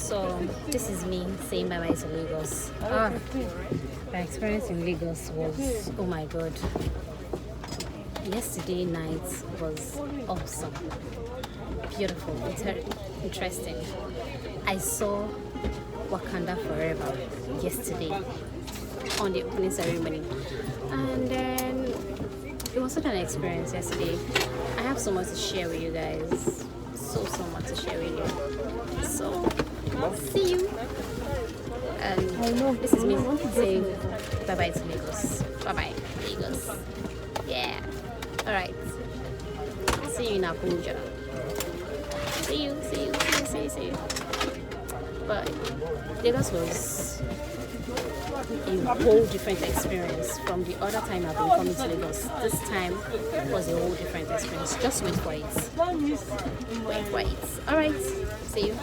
So this is me saying bye bye to Lagos. My experience in Lagos was, oh my god, yesterday night was awesome, beautiful, interesting. I saw Wakanda Forever yesterday on the opening ceremony, and then it was such an experience yesterday. I have so much to share with you guys, so much to share with you. So see you. And this is me saying bye bye to Lagos. Bye bye Lagos. Yeah. All right. See you in Abuja. See you. But Lagos was a whole different experience from the other time I've been coming to Lagos. This time was a whole different experience. Just wait for it. Wait for it. All right. See you.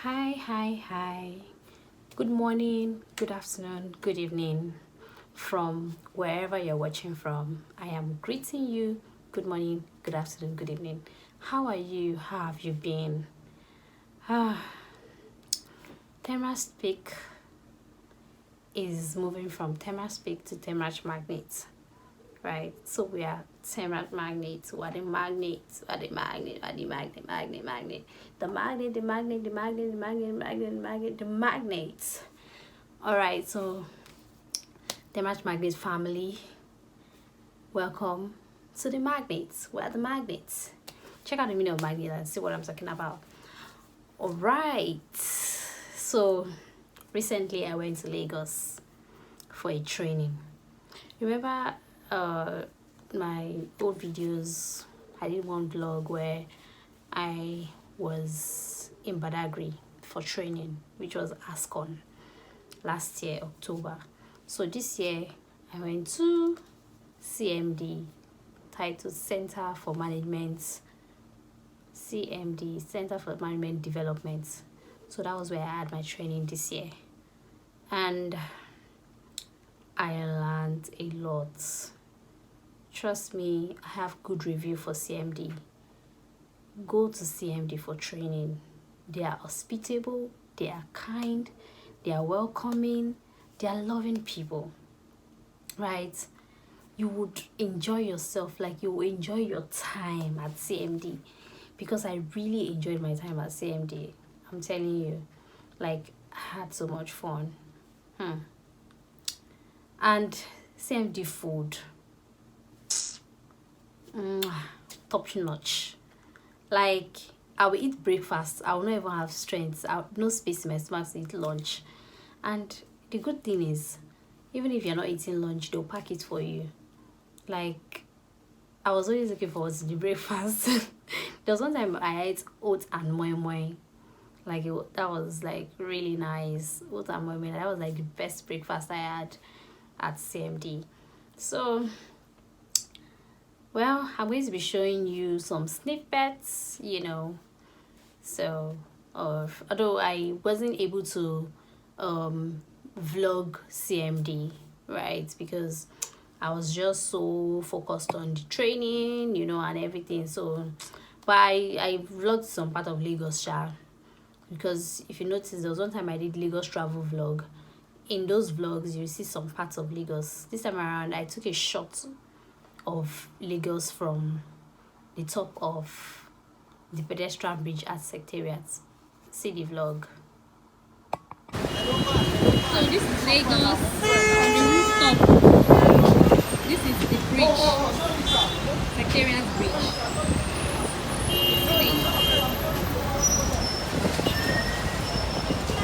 Hi. Good morning, good afternoon, good evening from wherever you're watching from. I am greeting you. Good morning, good afternoon, good evening. How are you? How have you been? Temrach Speak is moving from Temrach Speak to Temrach Magnate. Right, so we are Temrach Magnate. What the magnet? What the magnet? What the magnet? Magnet. The magnet. All right, so Temrach Magnate family, welcome to the magnets. We are the magnets. Check out the meaning of magnet and see what I'm talking about. All right, so recently I went to Lagos for a training. Remember my old videos? I did one vlog where I was in Badagry for training, which was ASCON last year, October. So this year I went to CMD, titled Center for Management, CMD, Center for Management Development. So that was where I had my training this year, and I learned a lot. Trust me, I have good review for CMD. Go to CMD for training. They are hospitable, they are kind, they are welcoming, they are loving people, right? You would enjoy yourself, like you will enjoy your time at CMD, because I really enjoyed my time at CMD. I'm telling you, like, I had so much fun. And CMD food, top notch. Like, I will eat breakfast, I will not even have strength, I have no space in my stomach to eat lunch. And the good thing is, even if you're not eating lunch, they'll pack it for you. Like, I was always looking forward to the breakfast. There was one time I ate oats and moi moi. Like, that was like really nice. Oats and moi moi, that was like the best breakfast I had at CMD. So, well, I'm going to be showing you some snippets, So, although I wasn't able to vlog CMD, right? Because I was just so focused on the training, and everything. So, but I vlogged some part of Lagos, because if you notice, there was one time I did Lagos travel vlog. In those vlogs, you see some parts of Lagos. This time around, I took a shot of Lagos from the top of the pedestrian bridge at Secretariat. See the vlog. So this is Lagos from the rooftop. This is the bridge, Secretariat Bridge. See?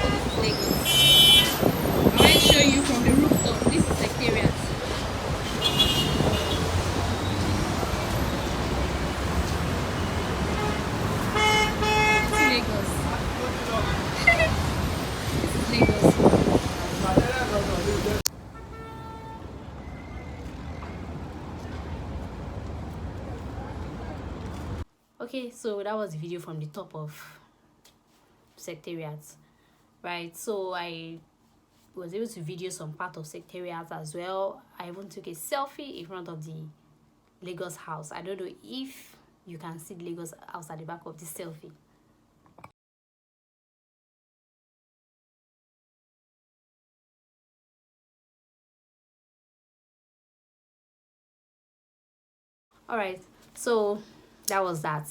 This is Lagos. I might show you from the rooftop. This is Secretariat. Okay, so that was the video from the top of Secretariat, right? So I was able to video some part of Secretariat as well. I even took a selfie in front of the Lagos house. I don't know if you can see the Lagos house at the back of the selfie. All right, so that was that.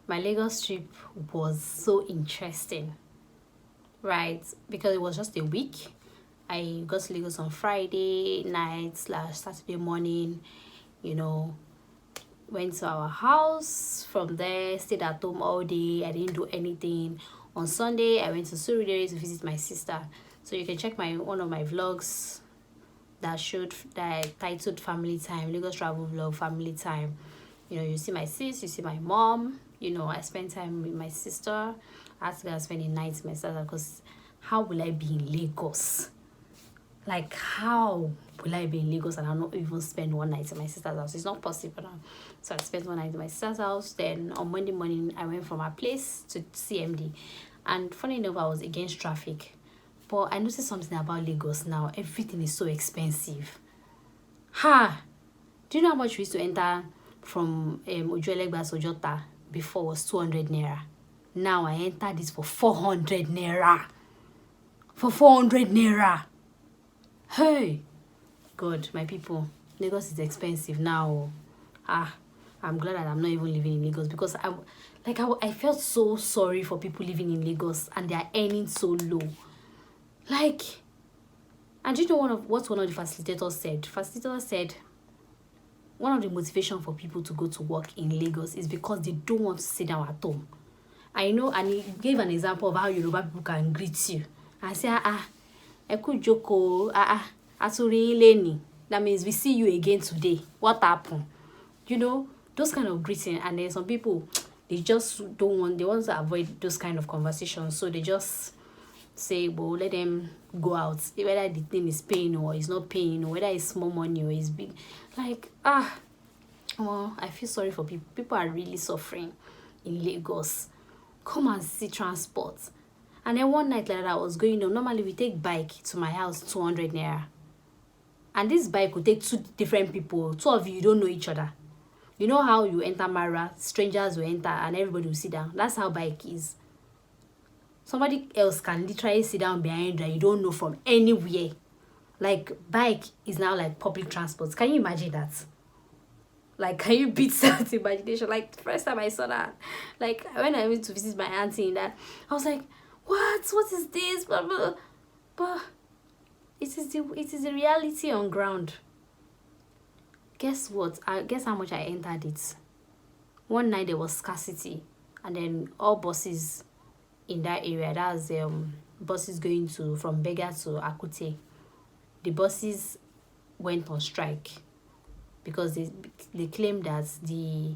My Lagos trip was so interesting, right? Because it was just a week. I got to Lagos on Friday night / Saturday morning, you know, went to our house. From there, stayed at home all day. I didn't do anything. On Sunday, I went to Surulere to visit my sister. So you can check one of my vlogs that I titled Family Time, Lagos Travel Vlog Family Time. You see my sis, you see my mom. I spent time with my sister. I had to go and spend a night with my sister because how will I be in Lagos? Like, how will I be in Lagos and I'll not even spend one night in my sister's house? It's not possible now. So I spent one night in my sister's house. Then on Monday morning, I went from our place to CMD. And funny enough, I was against traffic. But I noticed something about Lagos now. Everything is so expensive. Do you know how much we used to enter from Ojuelegba to Ojota before was 200 naira? Now I entered this for 400 naira. For 400 naira. Hey, God, my people, Lagos is expensive now. I'm glad that I'm not even living in Lagos because I felt so sorry for people living in Lagos and they are earning so low. And do you know what one of the facilitators said? Facilitator said one of the motivation for people to go to work in Lagos is because they don't want to sit down at home. I know, and he gave an example of how Yoruba people can greet you and say, Eku Joko, Aturi Leni. That means we see you again today. What happened? Those kind of greeting. And then some people, they just don't want, they want to avoid those kind of conversations. So they just say, well, let them go out. Whether the thing is paying or it's not paying, or whether it's small money or it's big. Well, I feel sorry for people. People are really suffering in Lagos. Come and see transport. And then one night like that, I was going on. Normally, we take bike to my house, 200 naira. And this bike will take 2 different people. 2 of you don't know each other. You know how you enter Mara, strangers will enter and everybody will sit down. That's how bike is. Somebody else can literally sit down behind that you don't know from anywhere. Like, bike is now like public transport. Can you imagine that? Like, can you beat that imagination? Like, the first time I saw that, like, when I went to visit my auntie in that, I was like, what is this? Blah, blah. But it is the reality on ground. Guess what? Guess how much I entered it. One night there was scarcity, and then all buses in that area, that's buses going from Bega to Akute, the buses went on strike because they claim that the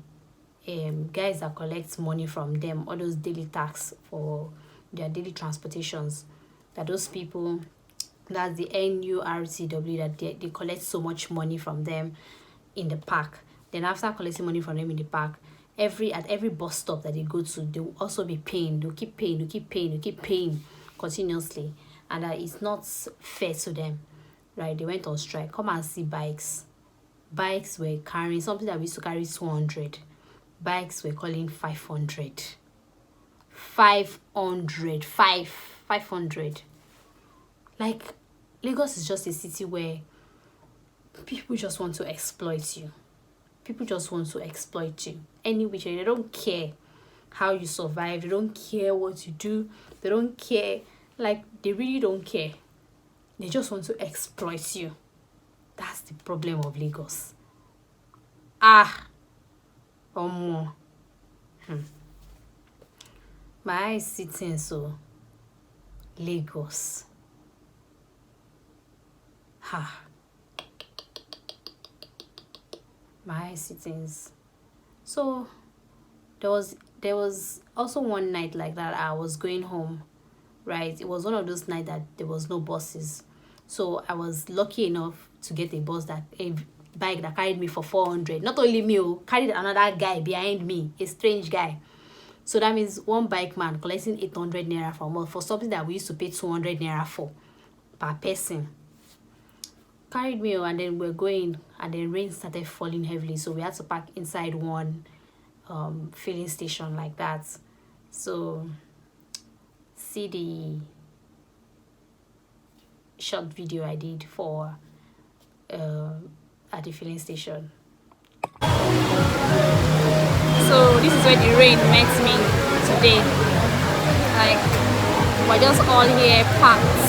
guys that collect money from them, all those daily tax for their daily transportations, that those people, that's the NURTW, that they collect so much money from them in the park. Then after collecting money from them in the park, at every bus stop that they go to, they will also be paying. They'll keep paying continuously, and that it's not fair to them, right? They went on strike. Come and see bikes. Bikes were carrying something that we used to carry 200. Bikes were calling 500. 500. Like, Lagos is just a city where people just want to exploit you. People just want to exploit you. Any which way. They don't care how you survive. They don't care what you do. They don't care. Like, they really don't care. They just want to exploit you. That's the problem of Lagos. My eyes sitting so. Lagos. My eyes sittings. So there was also one night like that. I was going home, right? It was one of those nights that there was no buses. So I was lucky enough to get a bike that carried me for 400. Not only me, carried another guy behind me, a strange guy. So that means one bike man collecting 800 naira from us for something that we used to pay 200 naira for per person. carried me, and then we're going, and then rain started falling heavily, so we had to park inside one filling station like that. So see the short video I did for at the filling station. So this is where the rain met me today. Like, we're just all here packed.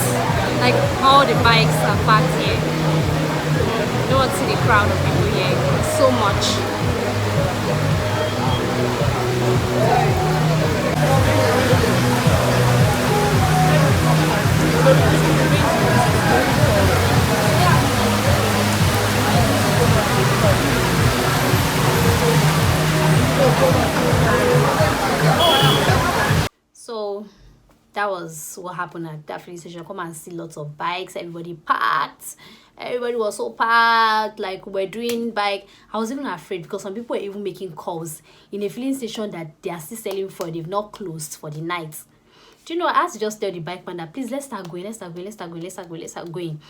Like, all the bikes are packed here. You don't want to see the crowd of people here. There's so much. So that was what happened at that filling station. Come and see lots of bikes, everybody packed. Everybody was so packed, like we're doing bike. I was even afraid because some people were even making calls in a filling station that they are still selling for, they've not closed for the night. Do you know, I had to just tell the bike man that please, let's start going, let's start going.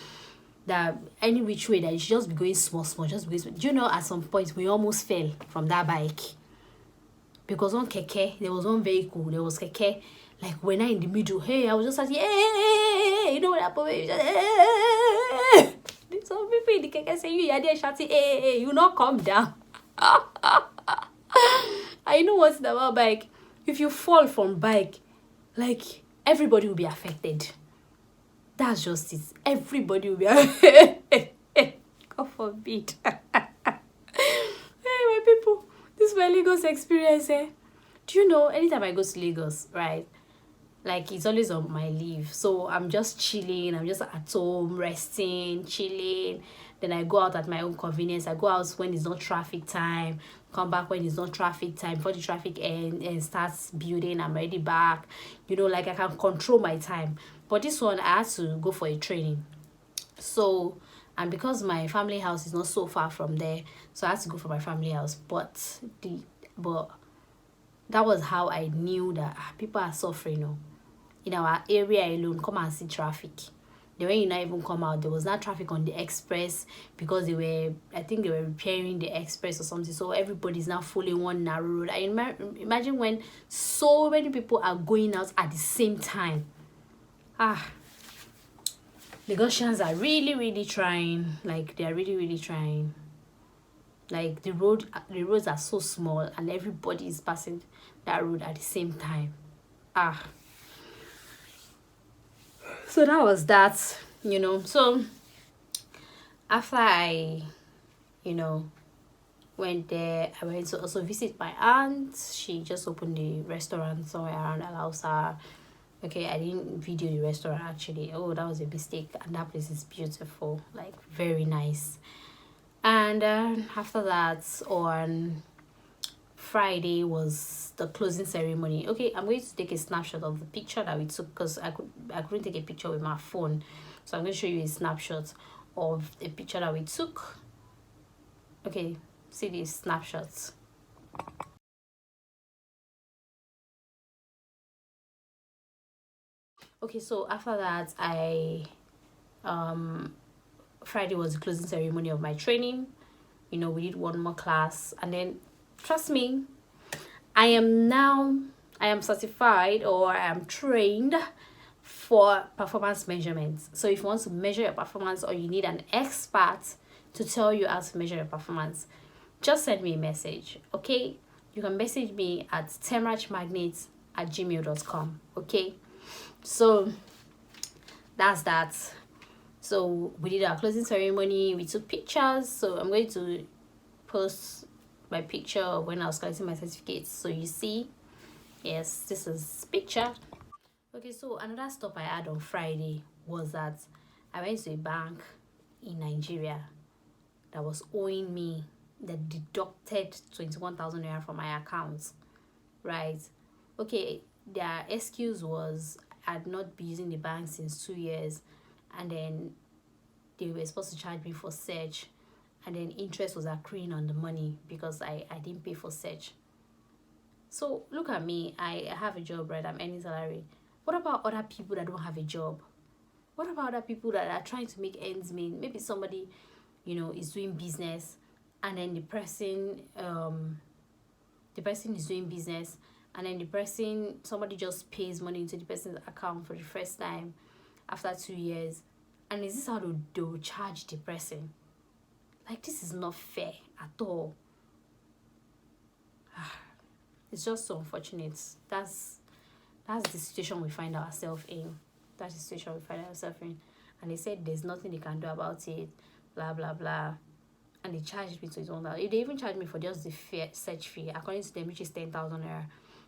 That any which way, that you should just be going small, just because, do you know, at some point we almost fell from that bike. Because on keke, there was one vehicle, there was keke, like when I in the middle, hey, I was just like, hey, you know what happened? Hey. Some people in the keke say, you are there shouting, hey, you not come down. I know what's about bike. If you fall from bike, like, everybody will be affected. That's just it. Everybody will be affected. God forbid. Hey, my people, this is my Lagos experience, eh? Do you know, anytime I go to Lagos, right, like, it's always on my leave, so I'm just chilling, I'm just at home, resting, chilling. Then I go out at my own convenience. I go out when it's not traffic time, come back when it's not traffic time. Before the traffic and starts building, I'm already back. You know, like, I can control my time. But this one, I had to go for a training. So, and because my family house is not so far from there, so I had to go for my family house. But that was how I knew that people are suffering. You know, in our area alone, come and see traffic. The way you not even come out, there was not traffic on the express because I think they were repairing the express or something. So everybody's now following one narrow road. I imagine when so many people are going out at the same time. The Gaussians are really trying. Like, they are really trying. Like, the roads are so small and everybody is passing that road at the same time. So that was that, you know. So after I, you know, went there, I went to also visit my aunt. She just opened the restaurant somewhere around Alausa. Okay, I didn't video the restaurant actually. Oh, that was a mistake. And that place is beautiful, like, very nice. And after that, on Friday was the closing ceremony. Okay, I'm going to take a snapshot of the picture that we took because I couldn't take a picture with my phone. So I'm going to show you a snapshot of a picture that we took. Okay, see these snapshots. Okay, so after that, Friday was the closing ceremony of my training. You know, we did one more class, and then, trust me, I am certified, or I am trained for performance measurements. So if you want to measure your performance, or you need an expert to tell you how to measure your performance, just send me a message. Okay, you can message me at temrachmagnate@gmail.com. Okay, so that's that. So we did our closing ceremony, we took pictures. So I'm going to post my picture of when I was collecting my certificates, so you see. Yes, this is picture. Okay, so another stop I had on Friday was that I went to a bank in Nigeria that was owing me, that deducted 21,000 naira from my account, right? Okay, their excuse was I'd not been using the bank since 2 years, and then they were supposed to charge me for search, and then interest was accruing on the money because I didn't pay for search. So look at me, I have a job, right? I'm earning salary. What about other people that don't have a job? What about other people that are trying to make ends meet? Maybe somebody, is doing business, and then the person is doing business, and then somebody just pays money into the person's account for the first time after 2 years, and is this how they'll charge the person? Like, this is not fair at all. It's just so unfortunate. That's the situation we find ourselves in. And they said there's nothing they can do about it, blah blah blah. And they charged me $21. They even charged me for just the search fee, according to them, which is 10,000 naira.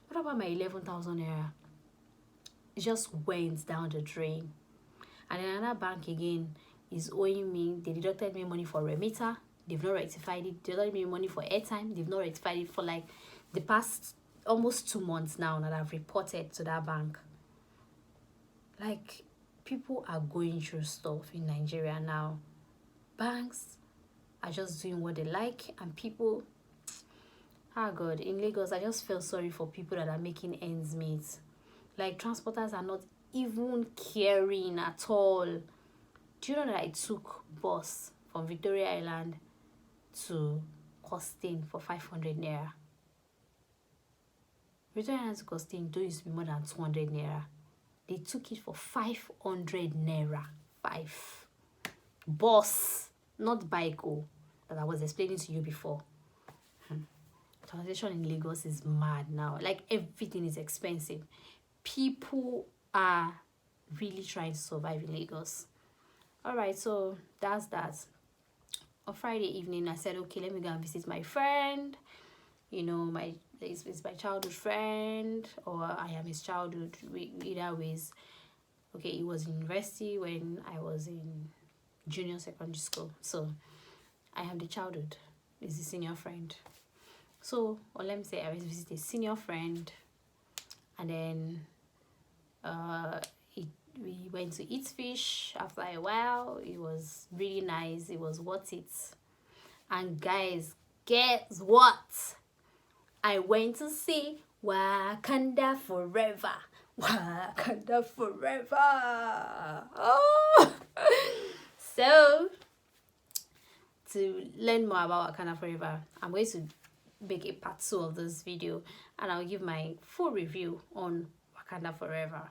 What about my 11,000 naira? It just went down the drain. And then another bank again is owing me. They deducted me money for remitter. They've not rectified it. They deducted me money for airtime. They've not rectified it for like the past almost 2 months now that I've reported to that bank. Like, people are going through stuff in Nigeria now. Banks are just doing what they like, and people, God, in Lagos, I just feel sorry for people that are making ends meet. Like, transporters are not even caring at all. Do you know that I took bus from Victoria Island to Costain for 500 naira? Victoria Island to Costain don't used to be more than 200 naira. They took it for 500 naira. 5. Bus, not bike, that I was explaining to you before. Transportation in Lagos is mad now. Like, everything is expensive. People are really trying to survive in Lagos. Alright, so that's that. On Friday evening, I said, okay, let me go and visit my friend. It's my childhood friend, or I am his childhood. Either ways. Okay, he was in university when I was in junior secondary school. So I am the childhood. He's the senior friend. So, or let me say, I was visiting a senior friend, and then we went to eat fish after a while. It was really nice. It was worth it. And guys, guess what? I went to see Wakanda Forever. Wakanda Forever. Oh! So, to learn more about Wakanda Forever, I'm going to make a part 2 of this video, and I'll give my full review on Wakanda Forever.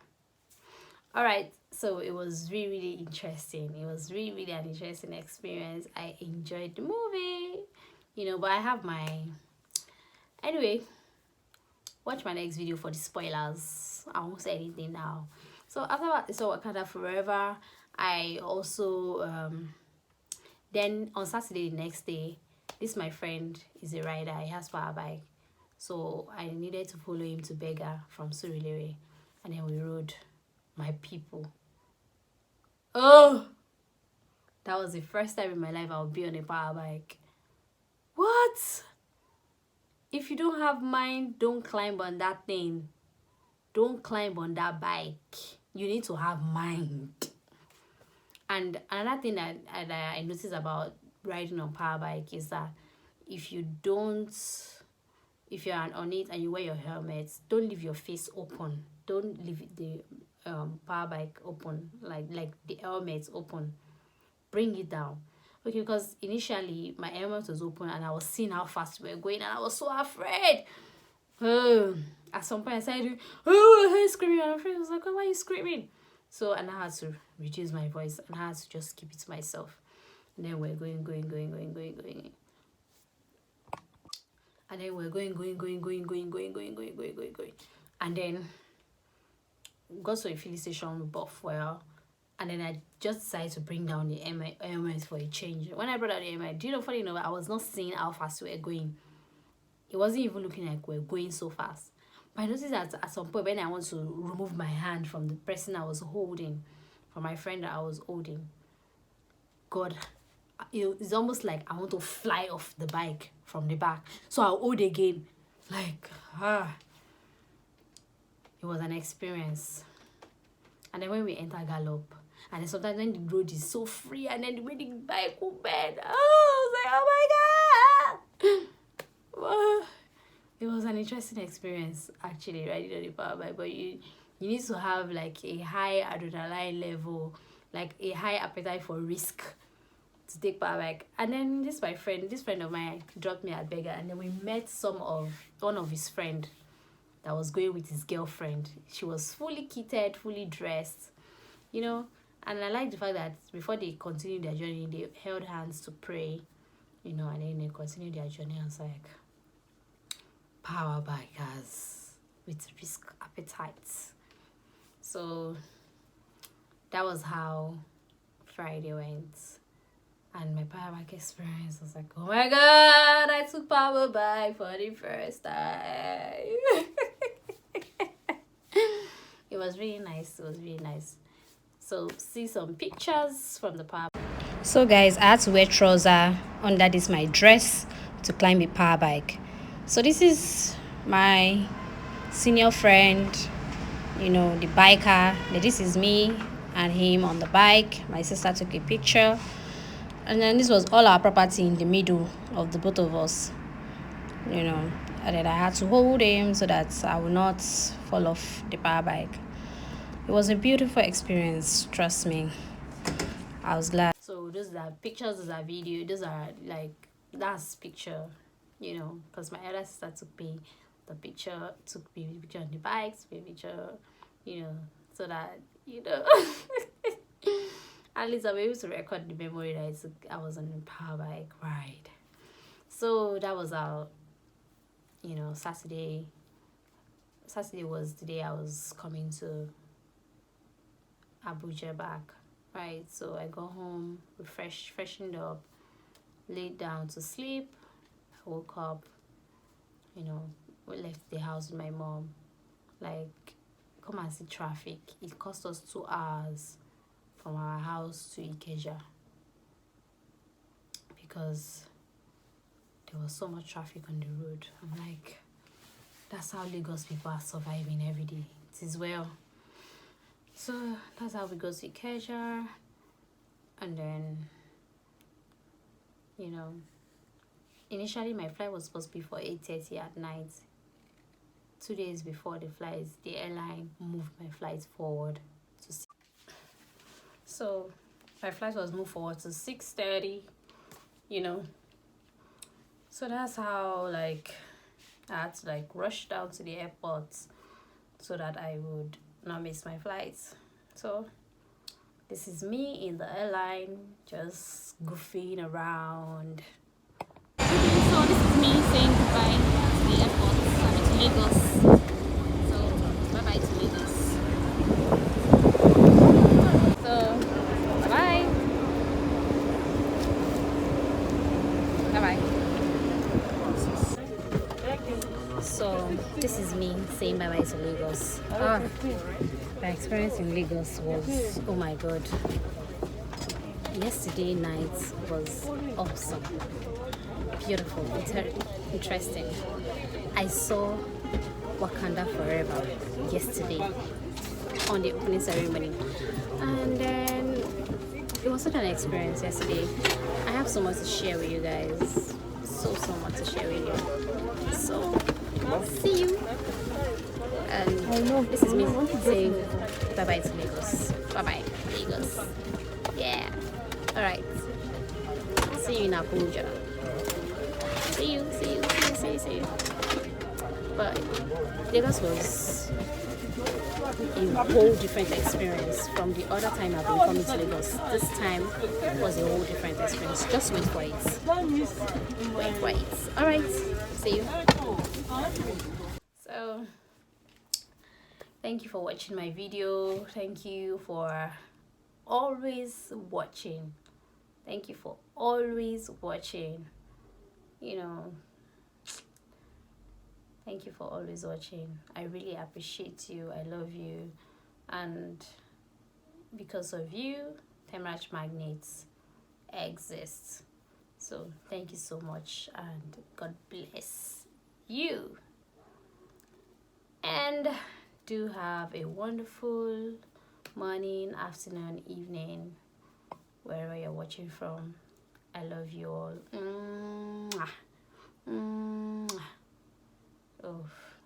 Alright, so it was really, really interesting. It was really, really an interesting experience. I enjoyed the movie, but I have my... Anyway, watch my next video for the spoilers. I won't say anything now. So after Wakanda Forever, I also... then on Saturday, the next day, this my friend is a rider. He has power bike. So I needed to follow him to Bega from Surulere. And then we rode. My people. Oh! That was the first time in my life I would be on a power bike. What? If you don't have mind, don't climb on that thing. Don't climb on that bike. You need to have mind. And another thing that I noticed about riding on power bike is that if you're on it and you wear your helmet, don't leave your face open. Don't leave the power bike open, like the helmet open. Bring it down. Okay, because initially my helmet was open and I was seeing how fast we were going, and I was so afraid. At some point I started, screaming, and my friend was like, oh, why are you screaming? So, and I had to reduce my voice, and I had to just keep it to myself. And then we're going. And then we're going. And then got to a filling station, we bought fuel. And then I just decided to bring down the helmet for a change. When I brought out the helmet, funny enough, I was not seeing how fast we were going. It wasn't even looking like we were going so fast. But I noticed that at some point when I want to remove my hand from the person I was holding, from my friend that I was holding, God, it's almost like I want to fly off the bike from the back. So I'll hold again. Like, it was an experience. And then when we enter Gallop, and then sometimes when the road is so free, and then the way the bike will bend, I was like, oh my God! It was an interesting experience, actually, riding on the power bike. But you need to have like a high adrenaline level. like a high appetite for risk to take power bike. And then this friend of mine dropped me at Beggar, and then we met one of his friend that was going with his girlfriend. She was fully kitted, fully dressed, you know. And I like the fact that before they continued their journey, they held hands to pray, you know, and then they continued their journey. I was like, power bikers with risk appetites. So that was how Friday went. And my power bike experience was like, oh my god, I took power bike for the first time. It was really nice. It was really nice. So see some pictures from the power. So guys, I had to wear trouser under this my dress to climb a power bike. So this is my senior friend, you know, the biker. This is me and him on the bike. My sister took a picture, and then this was all our property in the middle of the both of us, you know. And then I had to hold him so that I would not fall off the power bike. It was a beautiful experience, trust me. I was glad. So those are pictures, those are video, those are like, that's picture, you know, because my elder sister took me the picture on the bike, took me a picture, you know, so that, you know, at least I'm able to record the memory that I was on a power bike ride. So that was our, you know, Saturday. Saturday was the day I was coming to Abuja back, right? So I got home, freshened up, laid down to sleep. I woke up, you know, we left the house with my mom. Like, come and see traffic. It cost us 2 hours from our house to Ikeja because there was so much traffic on the road. I'm like, that's how Lagos people are surviving every day. It is well. So that's how we go to Ikeja, and then, you know, initially my flight was supposed to be for 8:30 at night. 2 days before the flight, the airline moved my flight forward to so my flight was moved forward to 6:30, you know. So that's how, like, I had to like rush down to the airport so that I would not miss my flights. So this is me in the airline, just goofing around. So this is me saying goodbye to the airport, to Lagos. So bye bye to Lagos. So bye bye. Bye bye. So this is me saying bye bye to Lagos. My experience in Lagos was, oh my god. Yesterday night was awesome, beautiful, interesting. I saw Wakanda Forever yesterday on the opening ceremony, and then it was such an experience yesterday. I have so much to share with you guys, so much to share with you. So see you. And this is me saying bye bye to Lagos. Bye bye Lagos. Yeah. All right. See you in Abuja. See you. But Lagos was a whole different experience from the other time I've been coming to Lagos. This time was a whole different experience. Just wait for it. Wait for it. All right. See you. So thank you for watching my video. Thank you for always watching. Thank you for always watching. You know, thank you for always watching. I really appreciate you. I love you. And because of you, Temrach Magnate exists. So thank you so much, and God bless you. And do have a wonderful morning, afternoon, evening, wherever you're watching from. I love you all. Mwah. Mwah. Oh,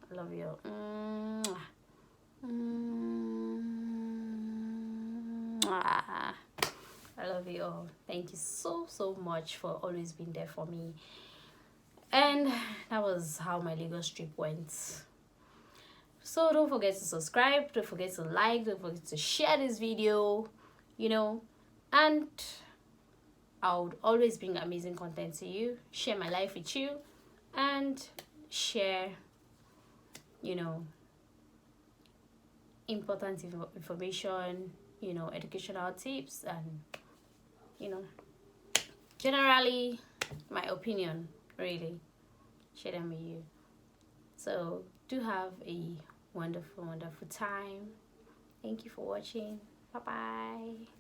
I love you all. Mwah. Mwah. love you all. Thank you so much for always being there for me. And that was how my Lagos trip went. So don't forget to subscribe, don't forget to like, don't forget to share this video, and I would always bring amazing content to you, share my life with you, and share, important information, educational tips, and, generally my opinion, really, share them with you. So do have a wonderful time. Thank you for watching. Bye bye.